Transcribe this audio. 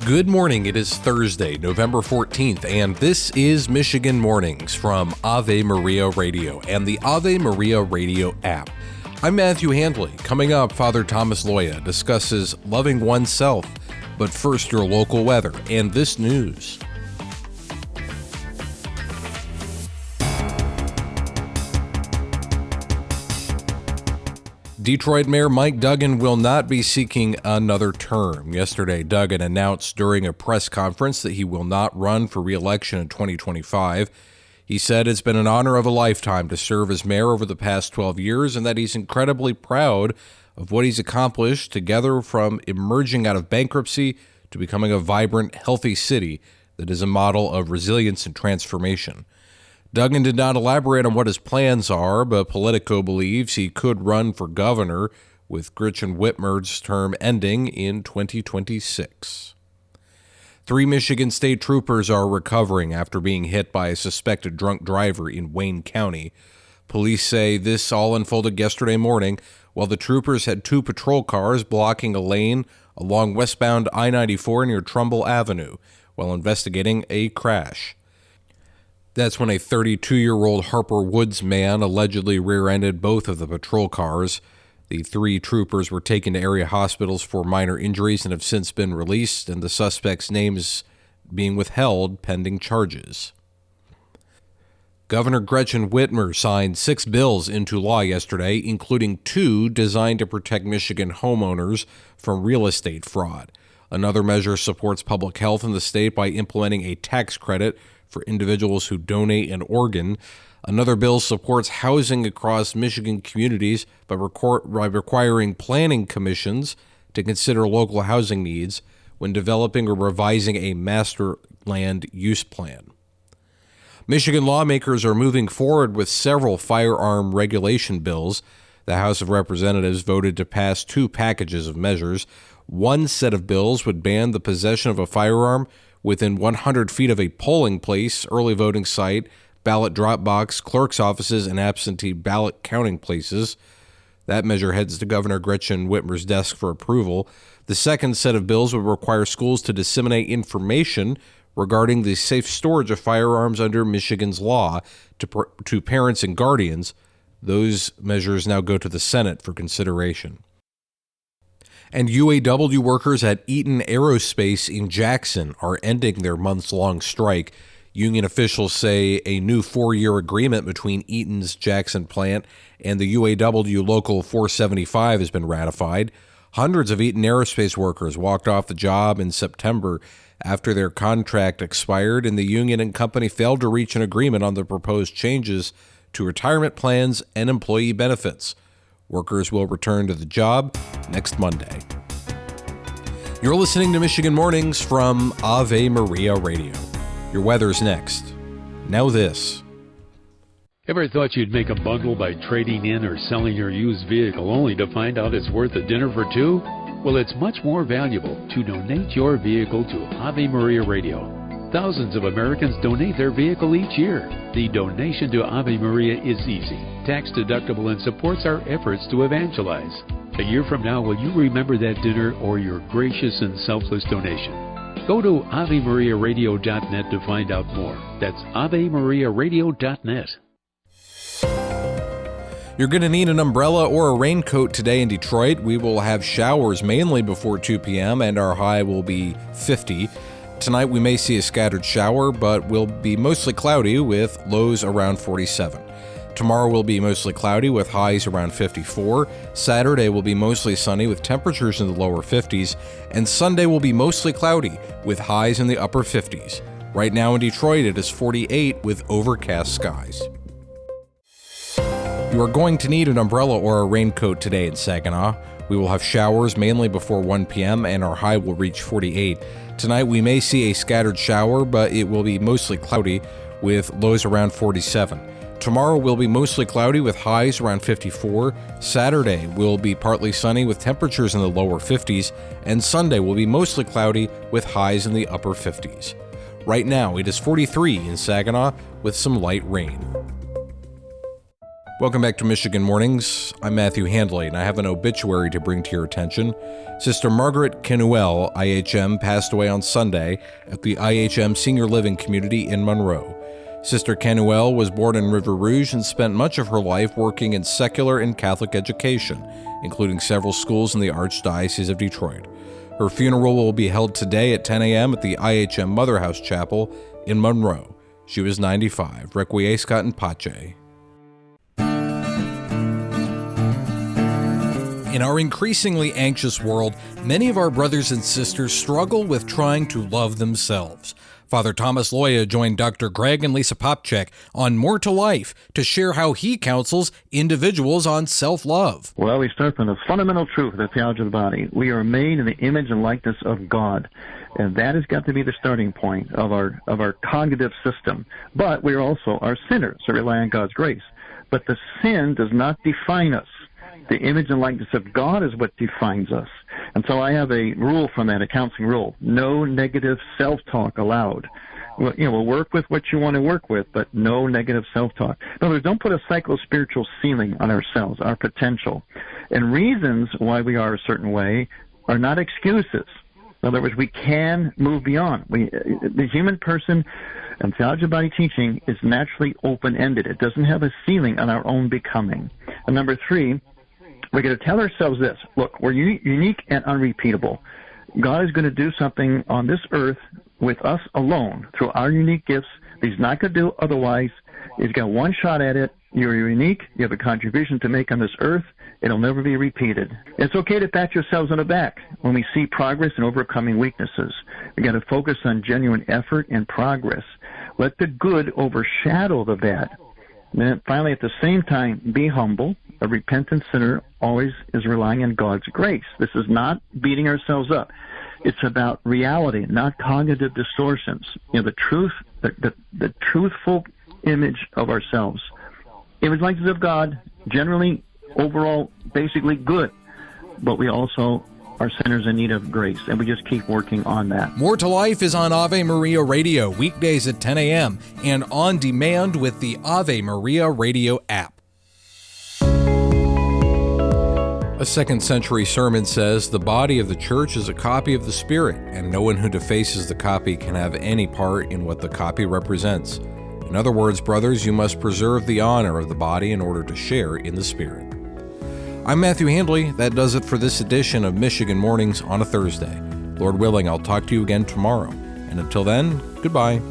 Good morning. It is Thursday, November 14th, and this is Michigan Mornings from Ave Maria Radio and the Ave Maria Radio app. I'm Matthew Handley. Coming up, Father Thomas Loya discusses loving oneself, but first your local weather and this news. Detroit Mayor Mike Duggan will not be seeking another term. Yesterday, Duggan announced during a press conference that he will not run for re-election in 2025. He said it's been an honor of a lifetime to serve as mayor over the past 12 years and that he's incredibly proud of what he's accomplished together, from emerging out of bankruptcy to becoming a vibrant, healthy city that is a model of resilience and transformation. Duggan did not elaborate on what his plans are, but Politico believes he could run for governor, with Gretchen Whitmer's term ending in 2026. 3 Michigan state troopers are recovering after being hit by a suspected drunk driver in Wayne County. Police say this all unfolded yesterday morning while the troopers had 2 patrol cars blocking a lane along westbound I-94 near Trumbull Avenue while investigating a crash. That's when a 32-year-old Harper Woods man allegedly rear-ended both of the patrol cars. The 3 troopers were taken to area hospitals for minor injuries and have since been released, and the suspect's name is being withheld pending charges. Governor Gretchen Whitmer signed 6 bills into law yesterday, including 2 designed to protect Michigan homeowners from real estate fraud. Another measure supports public health in the state by implementing a tax credit for individuals who donate an organ. Another bill supports housing across Michigan communities by requiring planning commissions to consider local housing needs when developing or revising a master land use plan. Michigan lawmakers are moving forward with several firearm regulation bills. The House of Representatives voted to pass 2 packages of measures. One set of bills would ban the possession of a firearm within 100 feet of a polling place, early voting site, ballot drop box, clerk's offices, and absentee ballot counting places. That measure heads to Governor Gretchen Whitmer's desk for approval. The second set of bills would require schools to disseminate regarding the safe storage of firearms under Michigan's law to parents and guardians. Those measures now go to the Senate for consideration. And UAW workers at Eaton Aerospace in Jackson are ending their months-long strike. Union officials say a new 4-year agreement between Eaton's Jackson plant and the UAW Local 475 has been ratified. Hundreds of Eaton Aerospace workers walked off the job in September after their contract expired, and the union and company failed to reach an agreement on the proposed changes to retirement plans and employee benefits. Workers will return to the job next Monday. You're listening to Michigan Mornings from Ave Maria Radio. Your weather's next. Now this. Ever thought you'd make a bundle by trading in or selling your used vehicle only to find out it's worth a dinner for 2? Well, it's much more valuable to donate your vehicle to Ave Maria Radio. Thousands of Americans donate their vehicle each year. The donation to Ave Maria is easy, tax-deductible, and supports our efforts to evangelize. A year from now, will you remember that dinner or your gracious and selfless donation? Go to AveMariaRadio.net to find out more. That's AveMariaRadio.net. You're going to need an umbrella or a raincoat today in Detroit. We will have showers mainly before 2 p.m. and our high will be 50. Tonight we may see a scattered shower, but will be mostly cloudy with lows around 47. Tomorrow will be mostly cloudy with highs around 54. Saturday will be mostly sunny with temperatures in the lower 50s. And Sunday will be mostly cloudy with highs in the upper 50s. Right now in Detroit it is 48 with overcast skies. You are going to need an umbrella or a raincoat today in Saginaw. We will have showers mainly before 1 p.m. and our high will reach 48. Tonight we may see a scattered shower, but it will be mostly cloudy with lows around 47. Tomorrow will be mostly cloudy with highs around 54. Saturday will be partly sunny with temperatures in the lower 50s. And Sunday will be mostly cloudy with highs in the upper 50s. Right now it is 43 in Saginaw with some light rain. Welcome back to Michigan Mornings. I'm Matthew Handley, and I have an obituary to bring to your attention. Sister Margaret Kenuel, IHM, passed away on Sunday at the IHM Senior Living Community in Monroe. Sister Kenuel was born in River Rouge and spent much of her life working in secular and Catholic education, including several schools in the Archdiocese of Detroit. Her funeral will be held today at 10 a.m. at the IHM Mother House Chapel in Monroe. She was 95. Requiescat in pace. In our increasingly anxious world, many of our brothers and sisters struggle with trying to love themselves. Father Thomas Loya joined Dr. Greg and Lisa Popchak on More to Life to share how he counsels individuals on self-love. Well, we start from the fundamental truth of the theology of the body. We are made in the image and likeness of God, and that has got to be the starting point of our cognitive system. But we also are sinners, so rely on God's grace. But the sin does not define us. The image and likeness of God is what defines us. And so I have a rule from that, a counseling rule. No negative self-talk allowed. We'll work with what you want to work with, but no negative self-talk. In other words, don't put a psycho-spiritual ceiling on ourselves, our potential. And reasons why we are a certain way are not excuses. In other words, we can move beyond. The human person and theology of body teaching is naturally open-ended. It doesn't have a ceiling on our own becoming. And number three, we're going to tell ourselves this. Look, we're unique and unrepeatable. God is going to do something on this earth with us alone through our unique gifts. He's not going to do otherwise. He's got one shot at it. You're unique. You have a contribution to make on this earth. It'll never be repeated. It's okay to pat yourselves on the back when we see progress in overcoming weaknesses. We've got to focus on genuine effort and progress. Let the good overshadow the bad. And then finally, at the same time, be humble. A repentant sinner always is relying on God's grace. This is not beating ourselves up. It's about reality, not cognitive distortions. The truth, the truthful image of ourselves. Image likeness of God, generally, overall, basically good. But we also are sinners in need of grace, and we just keep working on that. More to Life is on Ave Maria Radio, weekdays at 10 a.m., and on demand with the Ave Maria Radio app. A second-century sermon says the body of the church is a copy of the Spirit, and no one who defaces the copy can have any part in what the copy represents. In other words, brothers, you must preserve the honor of the body in order to share in the Spirit. I'm Matthew Handley. That does it for this edition of Michigan Mornings on a Thursday. Lord willing, I'll talk to you again tomorrow. And until then, goodbye.